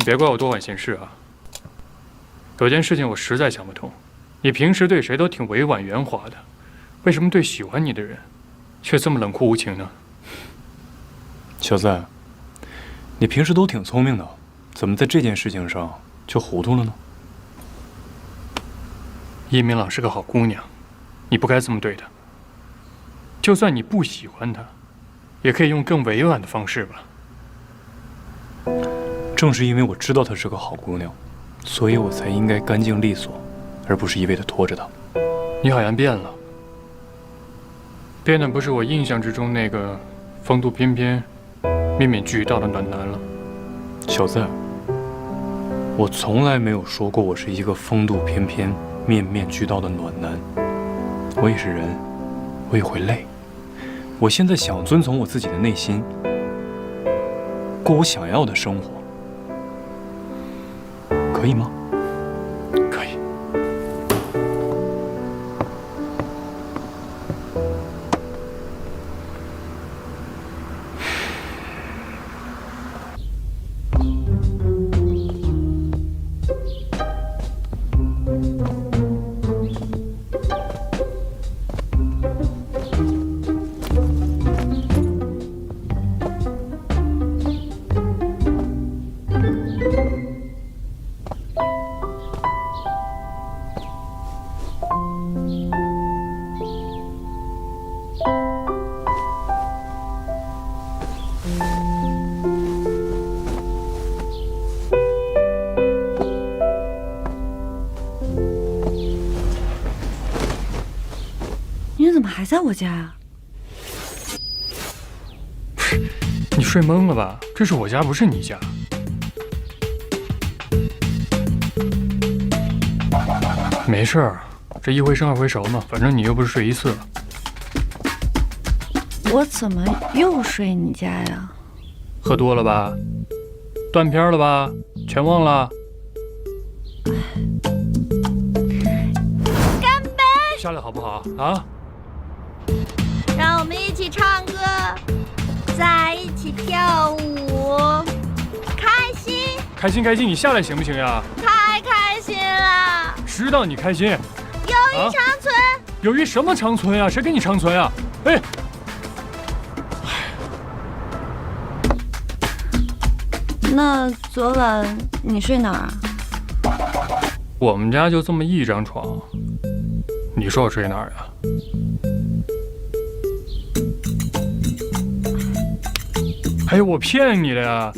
你别怪我多管闲事啊。有件事情我实在想不通，你平时对谁都挺委婉圆滑的，为什么对喜欢你的人，却这么冷酷无情呢？小三，你平时都挺聪明的，怎么在这件事情上就糊涂了呢？叶明朗是个好姑娘，你不该这么对她。就算你不喜欢她，也可以用更委婉的方式吧。正是因为我知道她是个好姑娘，所以我才应该干净利索，而不是一味的拖着她。你好像变了，变得不是我印象之中那个风度翩翩、面面俱到的暖男了。小三，我从来没有说过我是一个风度翩翩、面面俱到的暖男。我也是人，我也会累。我现在想遵从我自己的内心，过我想要的生活，可以吗？可以。你怎么还在我家呀？你睡懵了吧？这是我家，不是你家。没事儿，这一回生二回熟嘛，反正你又不是睡一次了。我怎么又睡你家呀？喝多了吧？断片了吧？全忘了？干杯！下来好不好啊？让我们一起唱歌，在一起跳舞，开心！开心开心，你下来行不行呀？太开心了！知道你开心。友谊长存。友谊什么长存呀？谁给你长存呀？哎。那昨晚你睡哪儿啊？我们家就这么一张床，你说我睡哪儿呀？哎，我骗你的呀！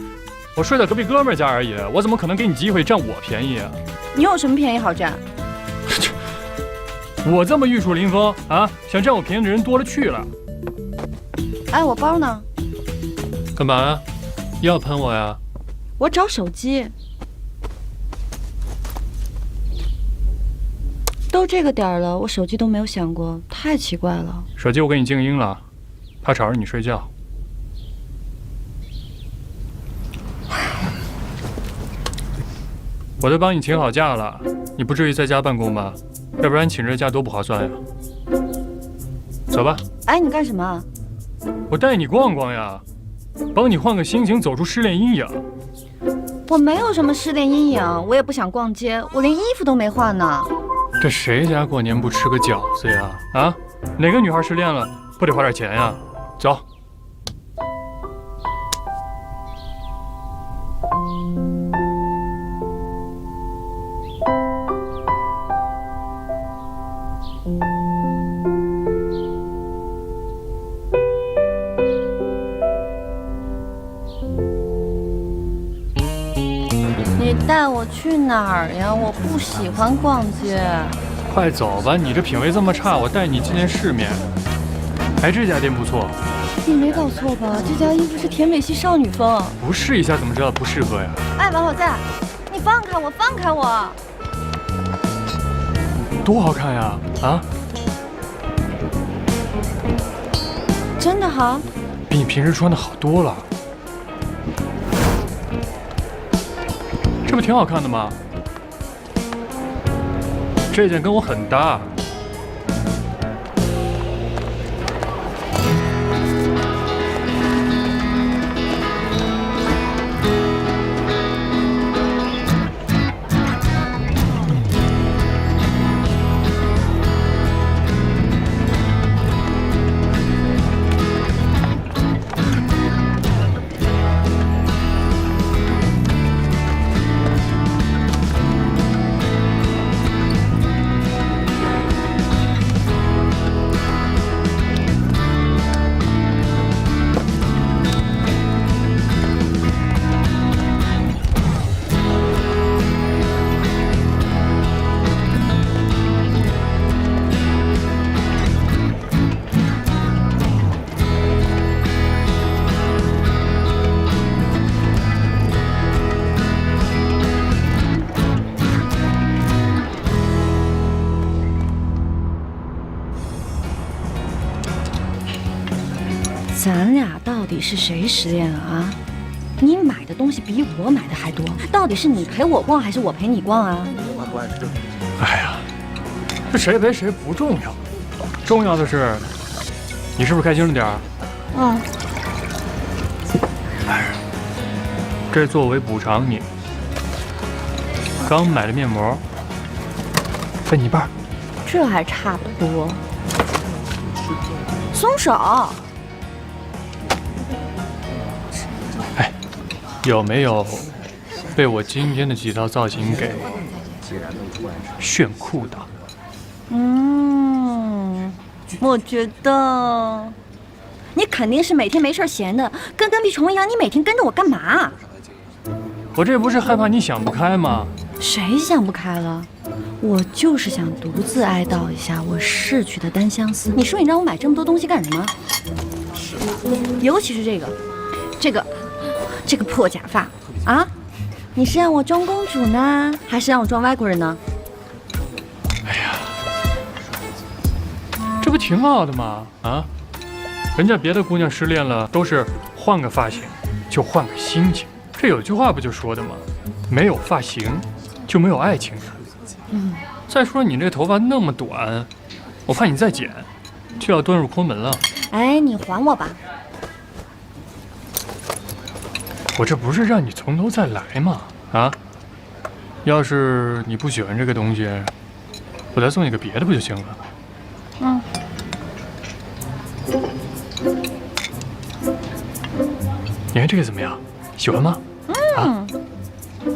我睡在隔壁哥们家而已，我怎么可能给你机会占我便宜啊？你有什么便宜好占？我这么玉树临风啊，想占我便宜的人多了去了。哎，我包呢？干嘛呀？要喷我呀？我找手机。都这个点儿了，我手机都没有响过，太奇怪了。手机我给你静音了，怕吵着你睡觉。我都帮你请好假了，你不至于在家办公吧？要不然请这假多不划算呀。走吧。哎，你干什么？我带你逛逛呀，帮你换个心情，走出失恋阴影。我没有什么失恋阴影，我也不想逛街，我连衣服都没换呢。这谁家过年不吃个饺子呀？啊，哪个女孩失恋了不得花点钱呀？走。你带我去哪儿呀？我不喜欢逛街。快走吧，你这品味这么差，我带你见见世面。哎，这家店不错。你没搞错吧？这家衣服是甜美系少女风。不试一下怎么知道不适合呀？哎，王小在，你放开我，放开我！多好看呀！啊，真的好，比你平时穿的好多了。这不挺好看的吗？这件跟我很搭。咱俩到底是谁失恋了啊？你买的东西比我买的还多，到底是你陪我逛还是我陪你逛啊？哎呀，这谁陪谁不重要，重要的是你是不是开心了点儿？嗯。哎呀，这作为补偿你，刚买的面膜分你一半。这还差不多。松手！哎，有没有被我今天的几套造型给炫酷到？我觉得你肯定是每天没事闲的，跟跟屁虫一样。你每天跟着我干嘛？我这不是害怕你想不开吗？谁想不开了？我就是想独自哀悼一下我逝去的单相思。你说你让我买这么多东西干什么？尤其是这个破假发啊！你是让我装公主呢，还是让我装外国人呢？哎呀，这不挺好的吗？啊，人家别的姑娘失恋了都是换个发型就换个心情，这有句话不就说的吗？没有发型就没有爱情。再说你这头发那么短，我怕你再剪就要遁入空门了。哎，你还我吧！我这不是让你从头再来吗？啊，要是你不喜欢这个东西，我再送你个别的不就行了？你看这个怎么样？喜欢吗？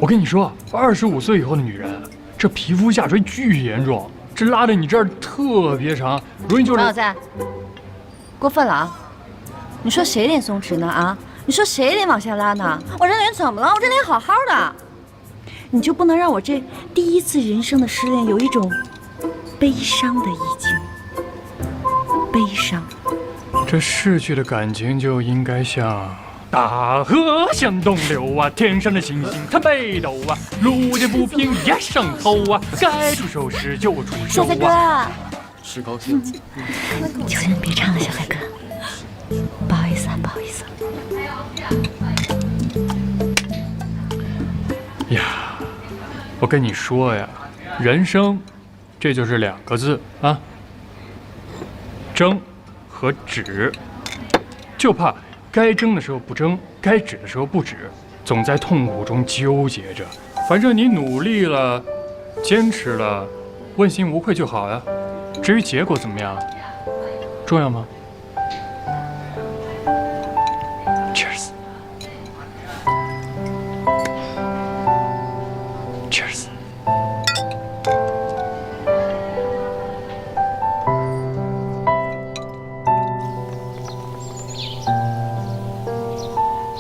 我跟你说，25岁以后的女人，这皮肤下垂巨严重，这拉的你这儿特别长，容易就是。王小在，过分了啊！你说谁脸松弛呢？啊，你说谁脸往下拉呢？我这脸怎么了？我这脸好好的，你就不能让我这第一次人生的失恋有一种悲伤的意境？悲伤。这逝去的感情就应该像大河向东流啊，天上的星星它北斗啊，路见不平一声吼啊，该出手时就出手小啊。帅是高兴。哥，求求你别唱了，小帅哥，不好意思啊，不好意思。呀，我跟你说呀，人生这就是2个字啊，争和止，就怕该争的时候不争，该止的时候不止，总在痛苦中纠结着。反正你努力了，坚持了，问心无愧就好呀。至于结果怎么样，重要吗？Cheers。Cheers。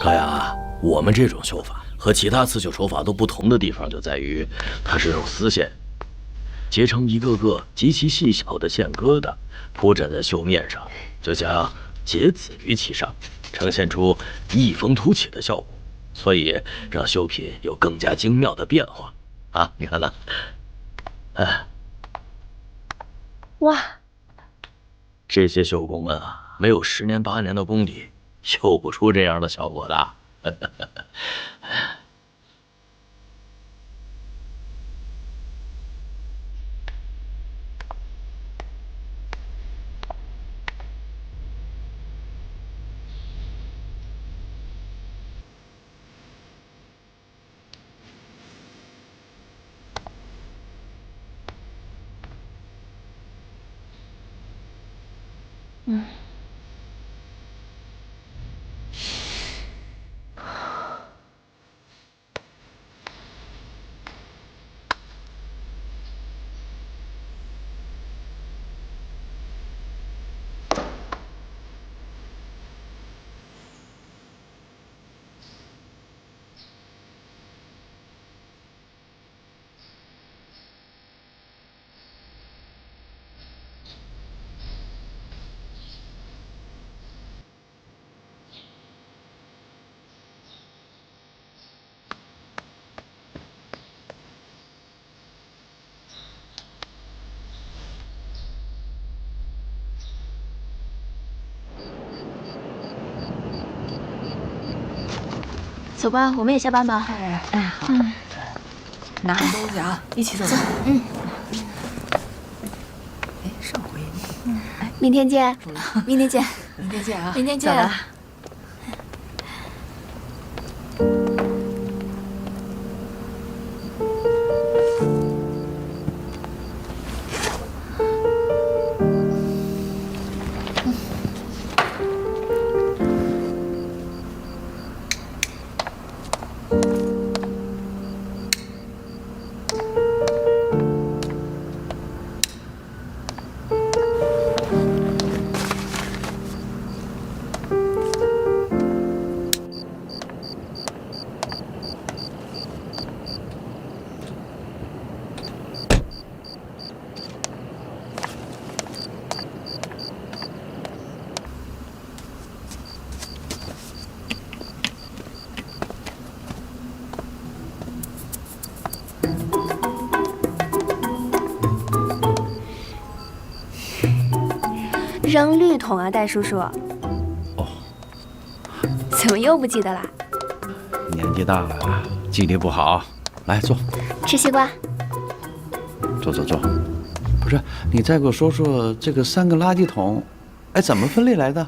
高阳啊，我们这种绣法和其他刺绣手法都不同的地方就在于，它是用丝线结成一个个极其细小的线疙瘩，铺展在绣面上，就像结子于其上，呈现出异风突起的效果，所以让绣品有更加精妙的变化啊！你看呢？哎，哇，这些绣工们啊，没有10年8年的功底，绣不出这样的效果的。走吧，我们也下班吧。拿着东西啊，一起走。哎，上回明天见，明天见，明天见啊，明天见。走了。扔绿桶啊，戴叔叔。哦，怎么又不记得啦？年纪大了，记忆力不好。来坐，吃西瓜。坐。不是，你再给我说说这个3个垃圾桶，哎，怎么分类来的？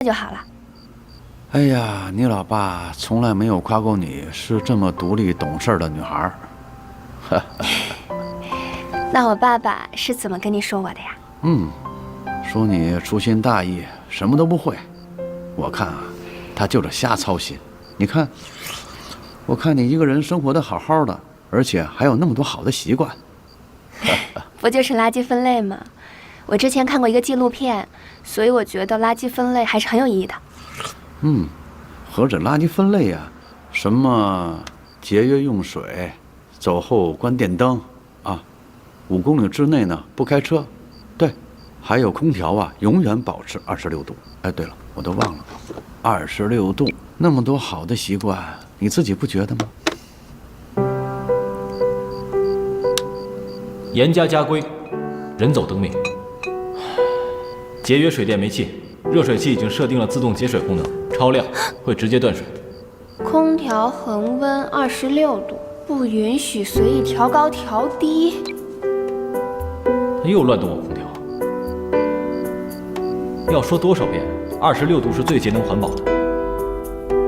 那就好了。哎呀，你老爸从来没有夸过你是这么独立懂事的女孩。那我爸爸是怎么跟你说我的呀？说你粗心大意，什么都不会。我看啊，他就是瞎操心。你看，我看你一个人生活的好好的，而且还有那么多好的习惯。不就是垃圾分类吗？我之前看过一个纪录片，所以我觉得垃圾分类还是很有意义的。合着垃圾分类啊，什么节约用水，走后关电灯啊，5公里之内呢不开车，对，还有空调啊，永远保持26度。哎，对了，我都忘了，26度，那么多好的习惯，你自己不觉得吗？严加家规，人走灯灭。节约水电煤气，热水器已经设定了自动节水功能，超量会直接断水。空调恒温26度，不允许随意调高调低。他又乱动我空调。要说多少遍，26度是最节能环保的。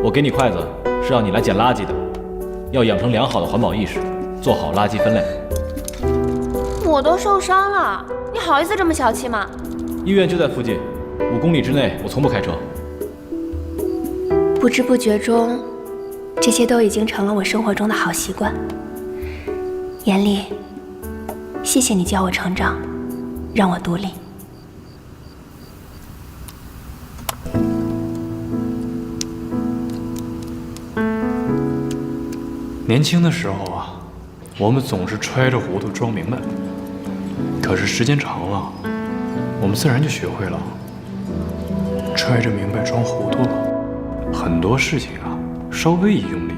我给你筷子是让你来捡垃圾的，要养成良好的环保意识，做好垃圾分类。我都受伤了，你好意思这么小气吗？医院就在附近，5公里之内，我从不开车。不知不觉中，这些都已经成了我生活中的好习惯。严厉，谢谢你教我成长，让我独立。年轻的时候啊，我们总是揣着糊涂装明白，可是时间长了，我们自然就学会了揣着明白装糊涂了。很多事情啊，稍微一用力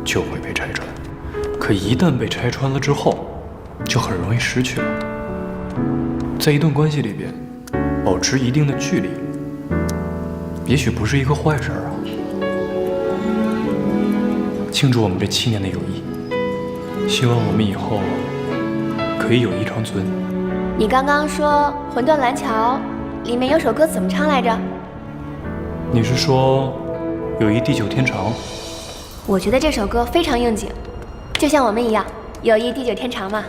就会被拆穿，可一旦被拆穿了之后，就很容易失去了。在一段关系里边，保持一定的距离，也许不是一个坏事啊。庆祝我们这7年的友谊，希望我们以后可以友谊长存。你刚刚说《魂断蓝桥》里面有首歌怎么唱来着？你是说友谊地久天长？我觉得这首歌非常应景，就像我们一样，友谊地久天长嘛。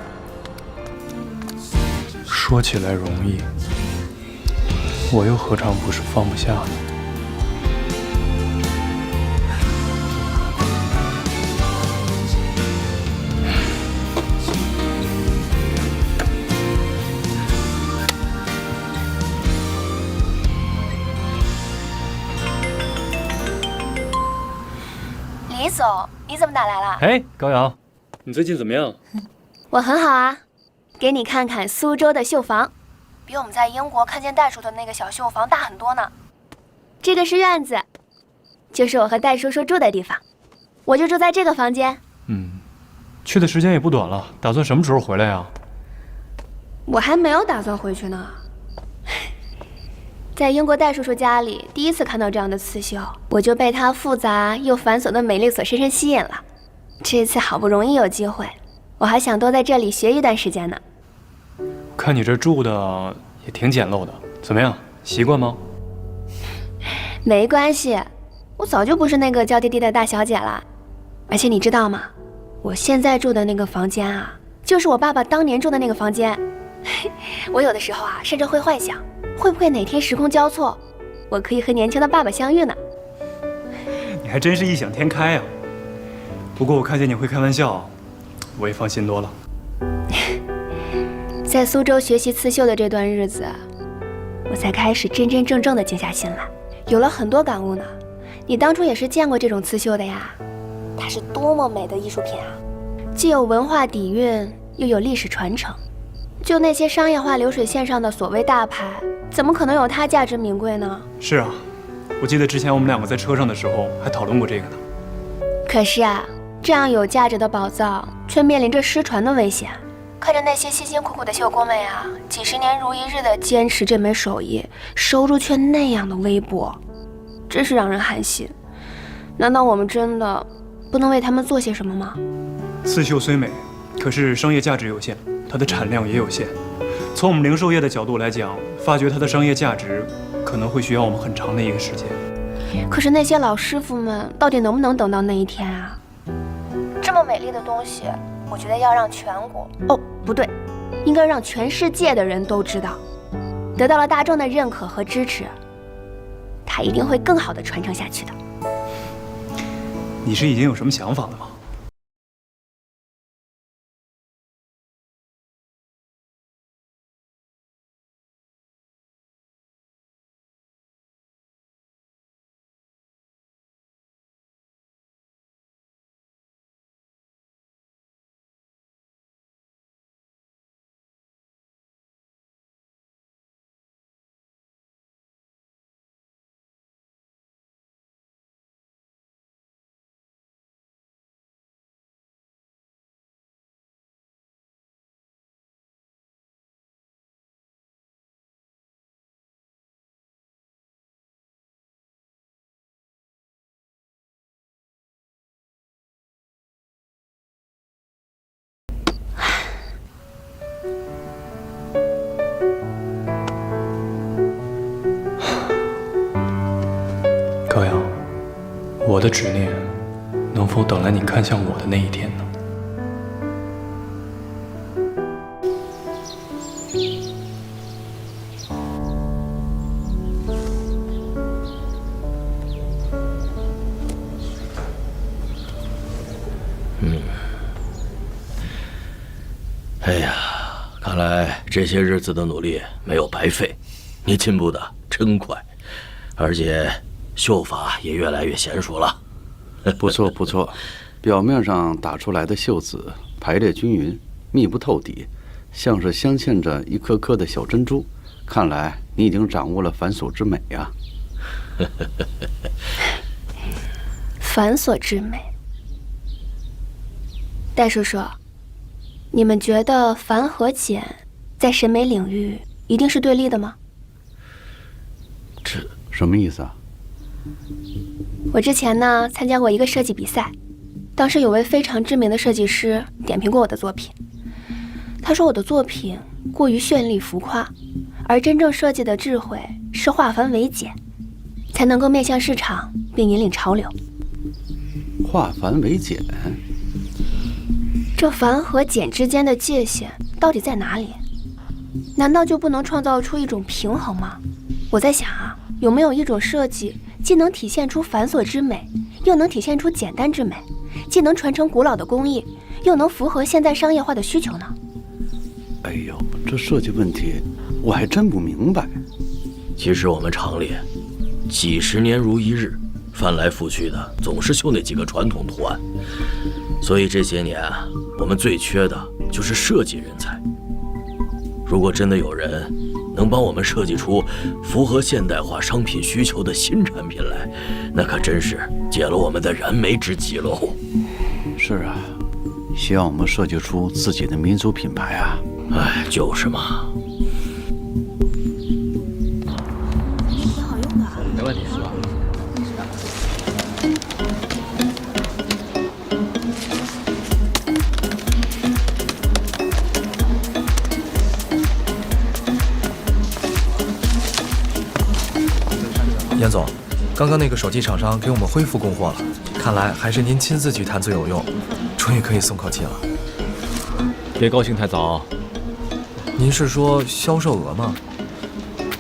说起来容易，我又何尝不是放不下呢？李总，你怎么打来了？哎，高阳，你最近怎么样？我很好啊，给你看看苏州的绣房，比我们在英国看见袋鼠的那个小绣房大很多呢。这个是院子，就是我和戴叔叔住的地方，我就住在这个房间。去的时间也不短了，打算什么时候回来呀？我还没有打算回去呢。在英国戴叔叔家里，第一次看到这样的刺绣，我就被它复杂又繁琐的美丽所深深吸引了。这次好不容易有机会，我还想多在这里学一段时间呢。看你这住的也挺简陋的，怎么样？习惯吗？没关系，我早就不是那个娇滴滴的大小姐了。而且你知道吗？我现在住的那个房间啊，就是我爸爸当年住的那个房间。我有的时候啊，甚至会幻想，会不会哪天时空交错，我可以和年轻的爸爸相遇呢？你还真是异想天开呀！不过我看见你会开玩笑，我也放心多了。在苏州学习刺绣的这段日子，我才开始真真正正的静下心来，有了很多感悟呢。你当初也是见过这种刺绣的呀，它是多么美的艺术品啊！既有文化底蕴，又有历史传承。就那些商业化流水线上的所谓大牌，怎么可能有它价值名贵呢？是啊，我记得之前我们两个在车上的时候还讨论过这个呢。可是啊，这样有价值的宝藏却面临着失传的危险。看着那些辛辛苦苦的绣工们呀，几十年如一日的坚持这门手艺，收入却那样的微薄，真是让人寒心。难道我们真的不能为他们做些什么吗？刺绣虽美，可是商业价值有限，它的产量也有限。从我们零售业的角度来讲，发掘它的商业价值可能会需要我们很长的一个时间。可是那些老师傅们到底能不能等到那一天啊？这么美丽的东西，我觉得要让全国，哦，不对，应该让全世界的人都知道，得到了大众的认可和支持，它一定会更好的传承下去的。你是已经有什么想法了吗？高阳，我的执念能否等来你看向我的那一天呢？哎呀，看来这些日子的努力没有白费，你进步的真快，而且绣法也越来越娴熟了。不错不错，表面上打出来的绣子排列均匀，密不透底，像是镶嵌着一颗颗的小珍珠。看来你已经掌握了繁琐之美呀。繁琐之美，戴叔叔，你们觉得繁和简在审美领域一定是对立的吗？这什么意思啊？我之前呢参加过一个设计比赛，当时有位非常知名的设计师点评过我的作品。他说我的作品过于绚丽浮夸，而真正设计的智慧是化繁为简，才能够面向市场并引领潮流。化繁为简，这繁和简之间的界限到底在哪里？难道就不能创造出一种平衡吗？我在想啊，有没有一种设计既能体现出繁琐之美，又能体现出简单之美，既能传承古老的工艺，又能符合现在商业化的需求呢？哎呦，这设计问题我还真不明白。其实我们厂里几十年如一日，翻来覆去的总是绣那几个传统图案，所以这些年我们最缺的就是设计人才。如果真的有人能帮我们设计出符合现代化商品需求的新产品来，那可真是解了我们的燃眉之急喽。是啊，希望我们设计出自己的民族品牌啊！哎，就是嘛。挺好用的。没问题，是吧？严总，刚刚那个手机厂商给我们恢复供货了，看来还是您亲自去谈最有用，终于可以松口气了。别高兴太早。您是说销售额吗？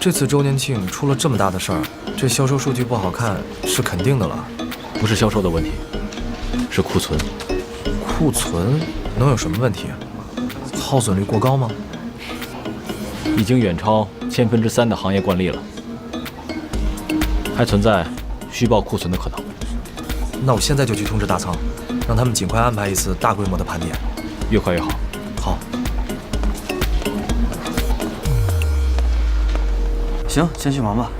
这次周年庆出了这么大的事儿，这销售数据不好看是肯定的了。不是销售的问题，是库存。库存能有什么问题？耗损率过高吗？已经远超3%的行业惯例了，还存在虚报库存的可能。那我现在就去通知大仓，让他们尽快安排一次大规模的盘点，越快越好。好。行，先去忙吧。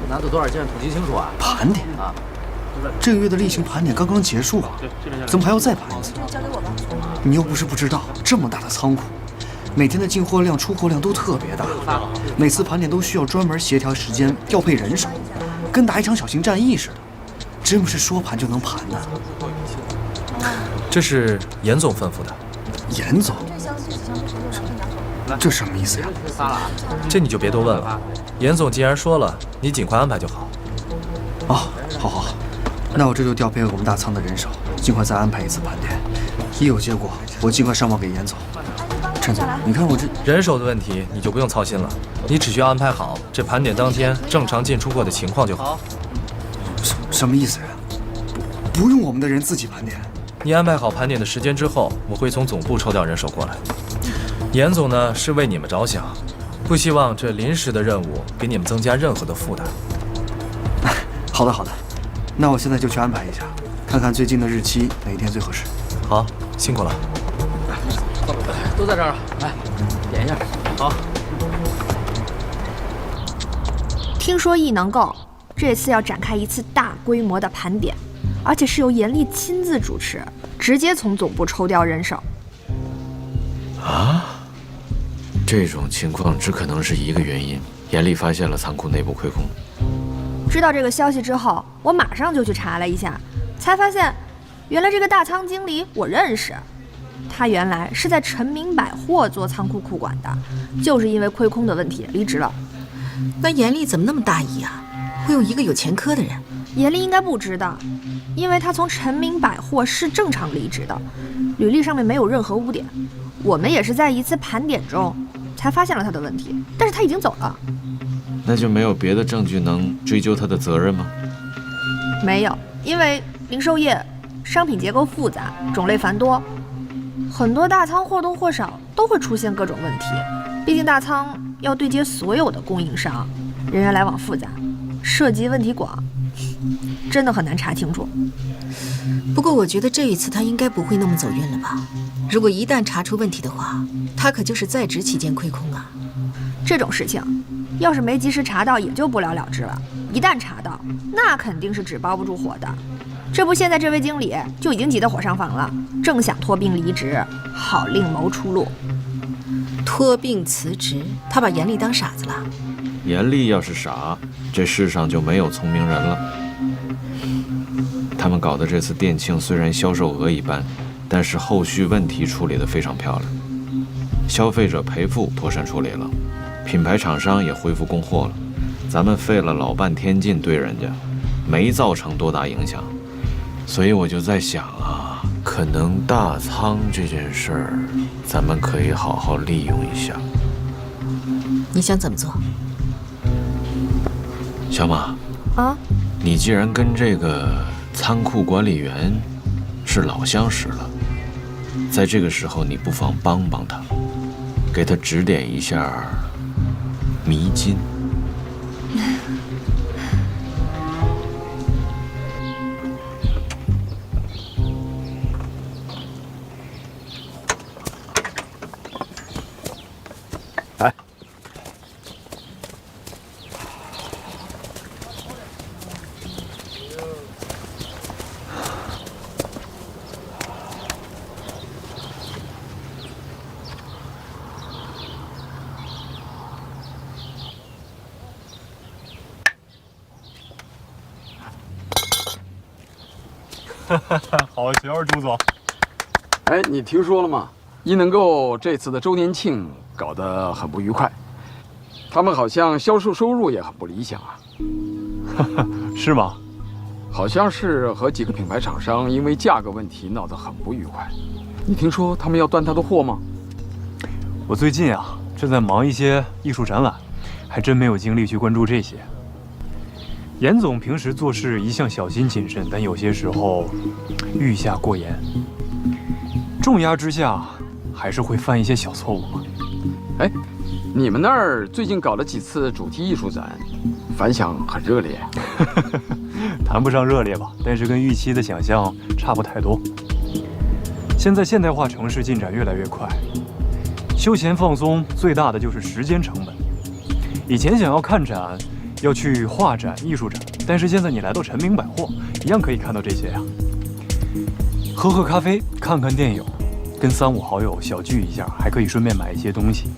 拿走多少件，统计清楚啊！盘点啊，这个月的例行盘点刚刚结束啊，怎么还要再盘一次？你又不是不知道，这么大的仓库，每天的进货量、出货量都特别大，每次盘点都需要专门协调时间、调配人手，跟打一场小型战役似的，真不是说盘就能盘的。这是严总吩咐的。严总，这什么意思呀？这你就别多问了。严总既然说了，你尽快安排就好。哦，好，那我这就调配我们大仓的人手，尽快再安排一次盘点。一有结果，我尽快上报给严总。陈总，你看我这人手的问题你就不用操心了，你只需要安排好这盘点当天正常进出货的情况就好。什么意思呀？不用我们的人自己盘点？你安排好盘点的时间之后，我会从总部抽调人手过来。严总呢是为你们着想，不希望这临时的任务给你们增加任何的负担。好的，那我现在就去安排一下，看看最近的日期哪一天最合适。好，辛苦了。都在这儿，来点一下。好。听说艺能购这次要展开一次大规模的盘点，而且是由严厉亲自主持，直接从总部抽调人手。啊？这种情况只可能是一个原因，严厉发现了仓库内部亏空。知道这个消息之后，我马上就去查了一下，才发现，原来这个大仓经理我认识，他原来是在陈明百货做仓库库管的，就是因为亏空的问题离职了。那严厉怎么那么大意啊？会用一个有前科的人？严厉应该不知道，因为他从陈明百货是正常离职的，履历上面没有任何污点。我们也是在一次盘点中才发现了他的问题，但是他已经走了。那就没有别的证据能追究他的责任吗？没有，因为零售业商品结构复杂，种类繁多，很多大仓或多或少都会出现各种问题。毕竟大仓要对接所有的供应商，人员来往复杂，涉及问题广，真的很难查清楚。不过我觉得这一次他应该不会那么走运了吧？如果一旦查出问题的话，他可就是在职期间亏空啊。这种事情要是没及时查到，也就不了了之了。一旦查到，那肯定是纸包不住火的。这不，现在这位经理就已经急得火上房了，正想托病离职，好另谋出路。托病辞职，他把严厉当傻子了？严厉要是傻，这世上就没有聪明人了。他们搞的这次店庆虽然销售额一般，但是后续问题处理得非常漂亮，消费者赔付妥善处理了，品牌厂商也恢复供货了，咱们费了老半天劲对人家，没造成多大影响。所以我就在想啊，可能大仓这件事儿，咱们可以好好利用一下。你想怎么做？小马啊，你既然跟这个仓库管理员是老相识了，在这个时候你不妨帮帮他，给他指点一下迷津。好球，朱总。哎，你听说了吗？伊能够这次的周年庆搞得很不愉快，他们好像销售收入也很不理想啊。是吗？好像是和几个品牌厂商因为价格问题闹得很不愉快。你听说他们要断他的货吗？我最近啊正在忙一些艺术展览，还真没有精力去关注这些。严总平时做事一向小心谨慎，但有些时候欲下过严，重压之下还是会犯一些小错误嘛。哎，你们那儿最近搞了几次主题艺术展，反响很热烈。谈不上热烈吧，但是跟预期的想象差不太多。现在现代化城市进展越来越快，休闲放松最大的就是时间成本。以前想要看展，要去画展、艺术展，但是现在你来到陈明百货，一样可以看到这些呀。喝喝咖啡，看看电影，跟3、5好友小聚一下，还可以顺便买一些东西。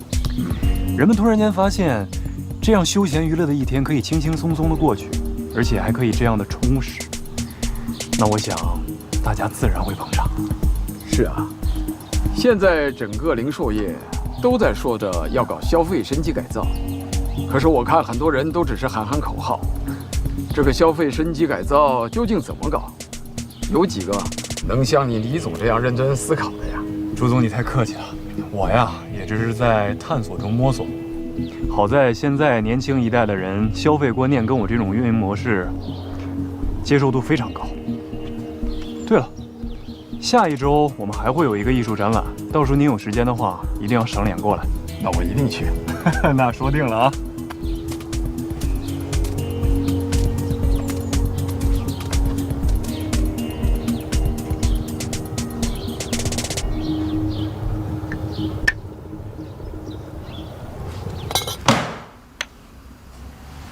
人们突然间发现，这样休闲娱乐的一天可以轻轻松松的过去，而且还可以这样的充实。那我想，大家自然会捧场。是啊，现在整个零售业都在说着要搞消费升级改造，可是我看很多人都只是喊喊口号。这个消费升级改造究竟怎么搞？有几个能像你李总这样认真思考的呀？朱总，你太客气了，我呀也只是在探索中摸索。好在现在年轻一代的人消费观念跟我这种运营模式接受度非常高。对了，下一周我们还会有一个艺术展览，到时候您有时间的话，一定要赏脸过来。那我一定去。那说定了啊。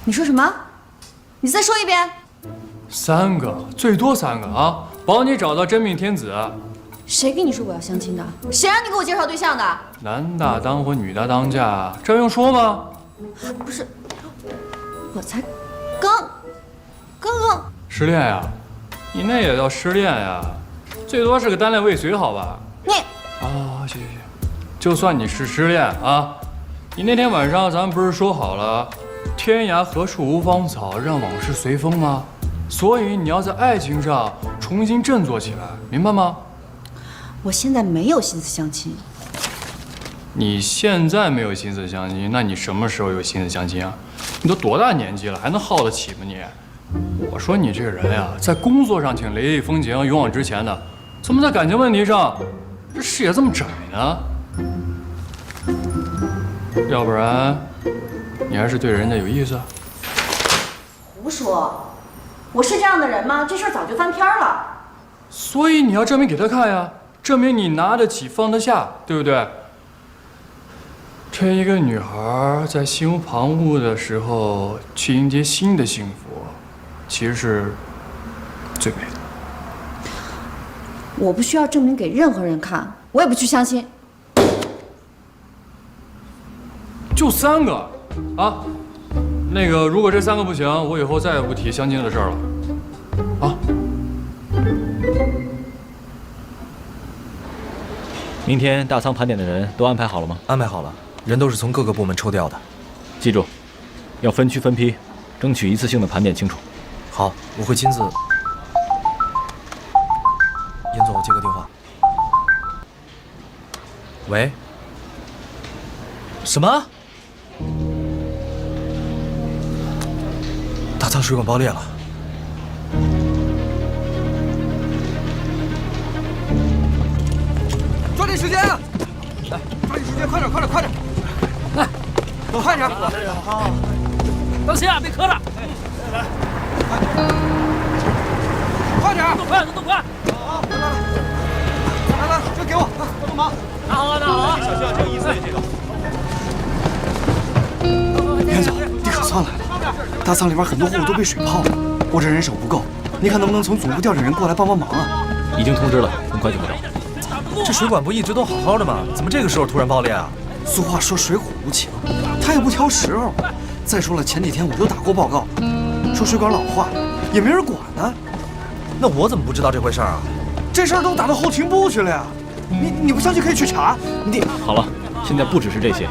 你说什么？你再说一遍。3个，最多3个啊！帮你找到真命天子。谁跟你说我要相亲的？谁让你给我介绍对象的？男大当婚，女大当嫁，这用说吗？不是，我才刚失恋呀？你那也叫失恋呀？最多是个单恋未遂，好吧？你啊，行，就算你是失恋啊，你那天晚上咱们不是说好了，天涯何处无芳草，让往事随风吗？所以你要在爱情上重新振作起来，明白吗？我现在没有心思相亲。你现在没有心思相亲，那你什么时候有心思相亲啊？你都多大年纪了，还能耗得起吗你？我说你这个人呀，在工作上挺雷厉风行、勇往直前的，怎么在感情问题上这视野这么窄呢？要不然你还是对人家有意思？胡说！我是这样的人吗？这事儿早就翻篇了。所以你要证明给他看呀，证明你拿得起放得下，对不对？这一个女孩在心无旁骛的时候去迎接新的幸福，其实是最美的。我不需要证明给任何人看，我也不去相亲。就3个，啊，那个如果这3个不行，我以后再也不提相亲的事儿了，啊。明天大仓盘点的人都安排好了吗？安排好了，人都是从各个部门抽调的。记住，要分区分批，争取一次性的盘点清楚。好，我会亲自。严总，我接个电话。喂？什么？大仓水管爆裂了。抓紧时间啊！来，抓紧时间，快点，快点，快点！来，快点！好，当心啊，别磕着！来，快点！动快，动快！好，来，这给我，帮帮忙！拿好了，拿好了！小心啊，这个意思这个。严总，你可算来了！大仓里边很多货物都被水泡了，我这人手不够，你看能不能从总部调点人过来帮帮忙啊？已经通知了，很快就会到。这水管不一直都好好的吗？怎么这个时候突然爆裂啊？俗话说水火无情，他也不挑时候。再说了，前几天我就打过报告，说水管老化，也没人管呢。那我怎么不知道这回事啊？这事儿都打到后勤部去了呀！你不相信可以去查。你好了，现在不只是这些，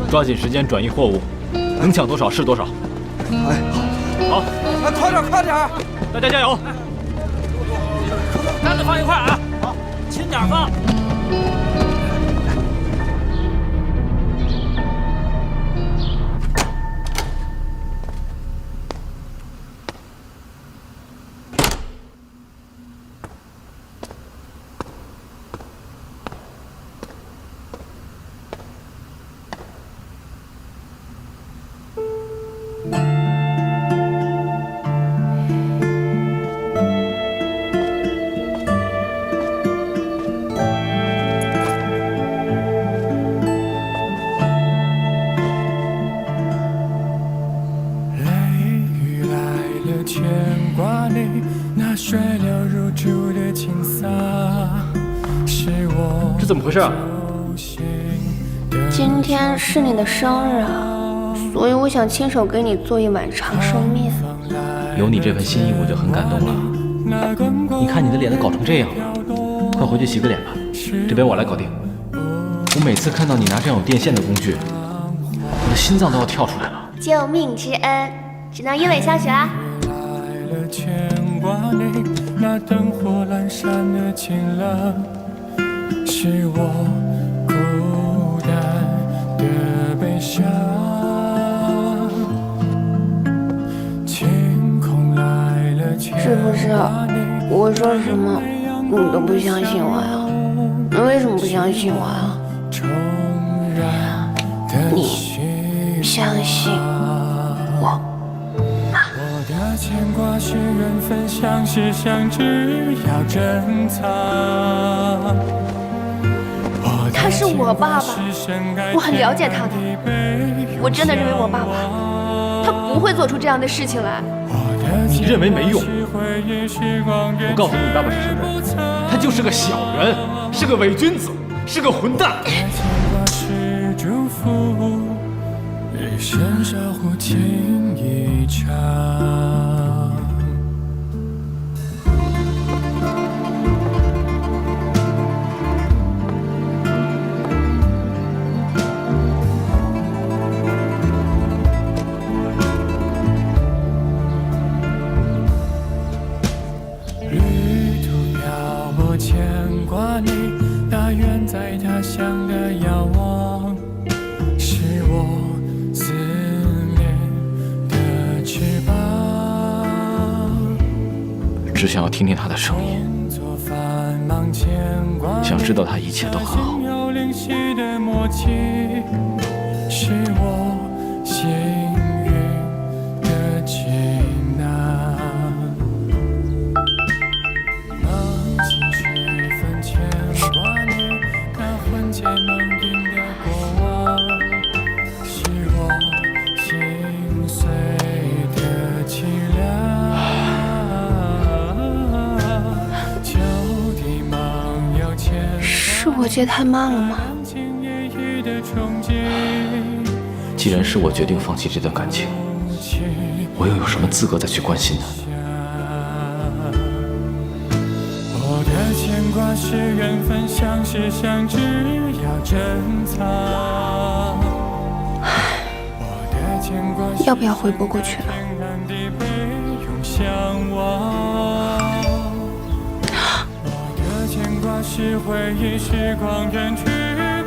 抓紧时间转移货物，能抢多少是多少。哎，好，哎，快点，快点！大家加油！杆子放一块啊，好，轻点放。这怎么回事啊？今天是你的生日啊，所以我想亲手给你做一碗长寿面。有你这份心意，我就很感动了。你看你的脸都搞成这样了，快回去洗个脸吧。这边我来搞定。我每次看到你拿这样有电线的工具，我的心脏都要跳出来了。救命之恩，只能因为相许啦。那灯火阑珊的晴朗，是我孤单的悲伤。晴空来了，是不是我说什么你都不相信我呀？你为什么不相信我呀？你相信我？牵挂是缘分，相识相知要珍藏。他是我爸爸，我很了解他的。我真的认为我爸爸，他不会做出这样的事情来。你认为没用？我告诉你，爸爸是什么人？他就是个小人，是个伪君子，是个混蛋。一生守护情一场。旅途漂泊牵挂你，那远在他乡的遥望，是我思念的翅膀。只想要听听他的声音，想知道他一切都很好。是我幸运的情囊。梦境时分牵挂你，那魂牵梦萦的过往，是我心碎的凄凉。旧地梦游牵是我接太慢了吗？既然是我决定放弃这段感情，我又有什么资格再去关心他呢？我的牵挂是缘分，相识相知要珍藏。要不要回拨过去了？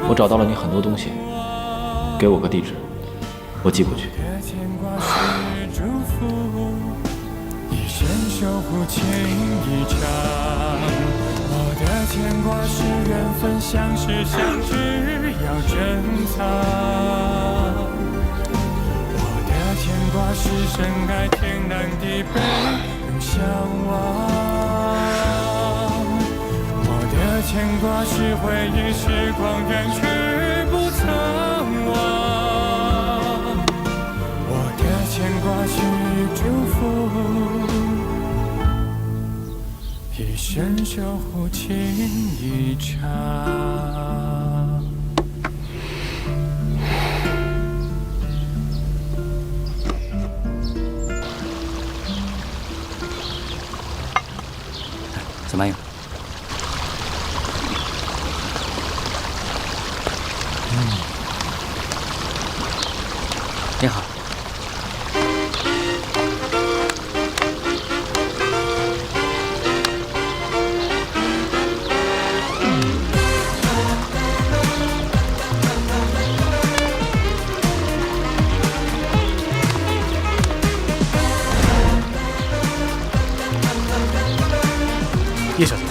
我找到了你很多东西，给我个地址，我寄过去。一生守护情一场，我的牵挂是缘分，相识相知要珍藏。我的牵挂是深爱天南地北永相望。我的牵挂是回忆，时光远去不曾忘。我的牵挂是祝福，一生守护情一场。怎么样？你好。叶小姐，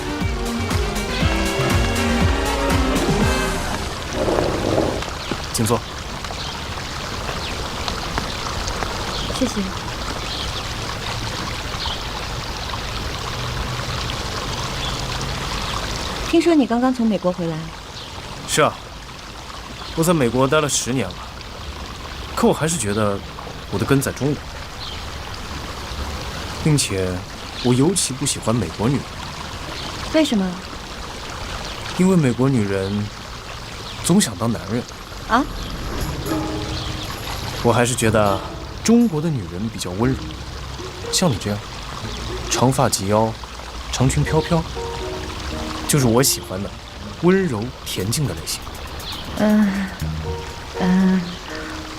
请坐。谢谢。听说你刚刚从美国回来？是啊，我在美国待了10年了，可我还是觉得我的根在中国，并且我尤其不喜欢美国女人。为什么？因为美国女人总想当男人。啊？我还是觉得中国的女人比较温柔，像你这样，长发及腰，长裙飘飘，就是我喜欢的温柔恬静的类型。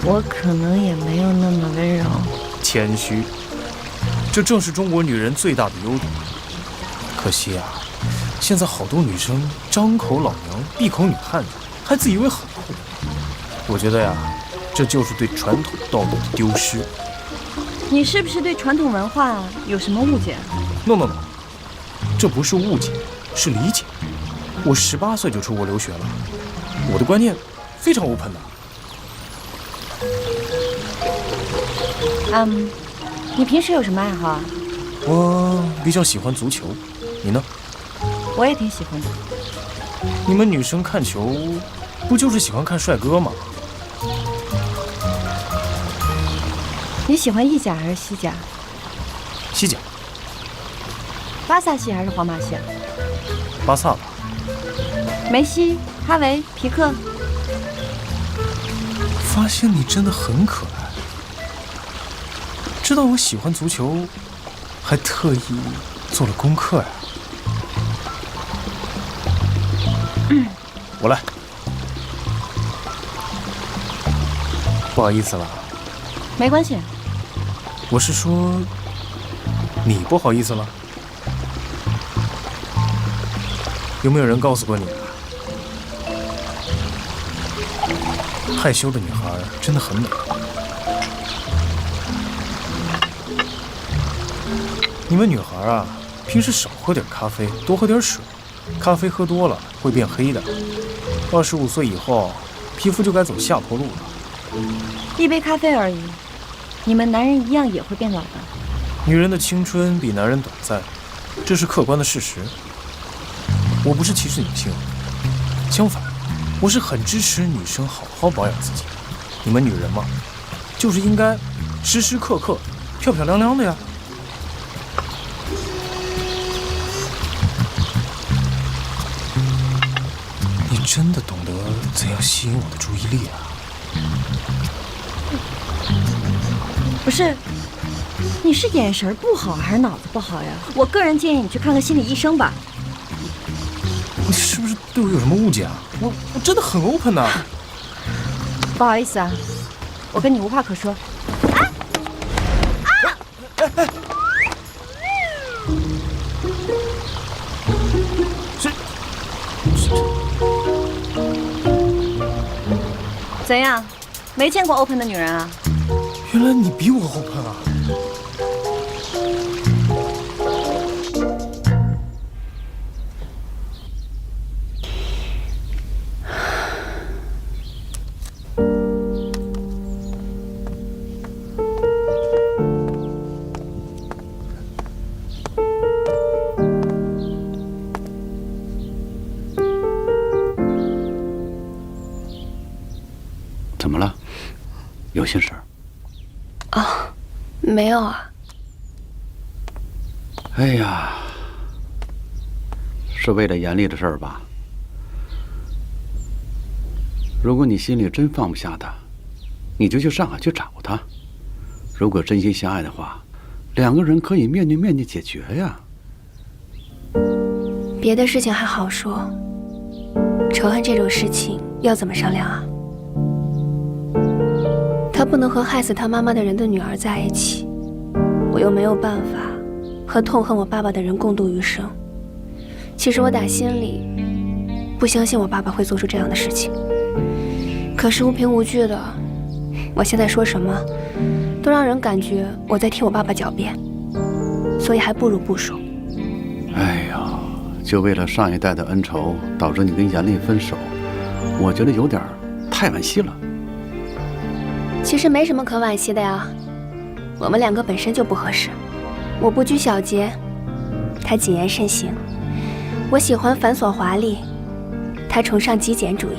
我可能也没有那么温柔。谦虚，这正是中国女人最大的优点。可惜啊，现在好多女生张口老娘，闭口女汉子，还自以为很酷。我觉得呀，这就是对传统道德的丢失。你是不是对传统文化有什么误解？No， 这不是误解，是理解。我18岁就出国留学了，我的观念非常 open 的。你平时有什么爱好啊？我比较喜欢足球，你呢？我也挺喜欢的。你们女生看球，不就是喜欢看帅哥吗？你喜欢意甲还是西甲？西甲。巴萨系还是皇马系？巴萨吧。梅西、哈维、皮克。发现你真的很可爱。知道我喜欢足球，还特意做了功课呀。我来。不好意思了。没关系。我是说，你不好意思了？有没有人告诉过你啊？害羞的女孩真的很美。你们女孩啊，平时少喝点咖啡，多喝点水。咖啡喝多了会变黑的。25岁以后，皮肤就该走下坡路了。一杯咖啡而已，你们男人一样也会变老的。女人的青春比男人短暂，这是客观的事实。我不是歧视女性，相反，我是很支持女生好好保养自己。你们女人嘛，就是应该时时刻刻漂漂亮亮的呀。你真的懂得怎样吸引我的注意力啊？不是，你是眼神不好还是脑子不好呀？我个人建议你去看个心理医生吧。你是不是对我有什么误解啊？我真的很 open 的。不好意思啊，我跟你无话可说。怎样？没见过 open 的女人啊？原来你比我 open 啊！怎么了？有心事儿？哦，没有啊。哎呀，是为了严厉的事儿吧？如果你心里真放不下他，你就去上海去找他。如果真心相爱的话，两个人可以面对面的解决呀。别的事情还好说，仇恨这种事情要怎么商量啊？他不能和害死他妈妈的人的女儿在一起，我又没有办法和痛恨我爸爸的人共度余生。其实我打心里不相信我爸爸会做出这样的事情，可是无凭无据的，我现在说什么都让人感觉我在替我爸爸狡辩，所以还不如不说。哎呀，就为了上一代的恩仇，导致你跟严丽分手，我觉得有点太惋惜了。其实没什么可惋惜的呀，我们两个本身就不合适。我不拘小节，他谨言慎行；我喜欢繁琐华丽，他崇尚极简主义。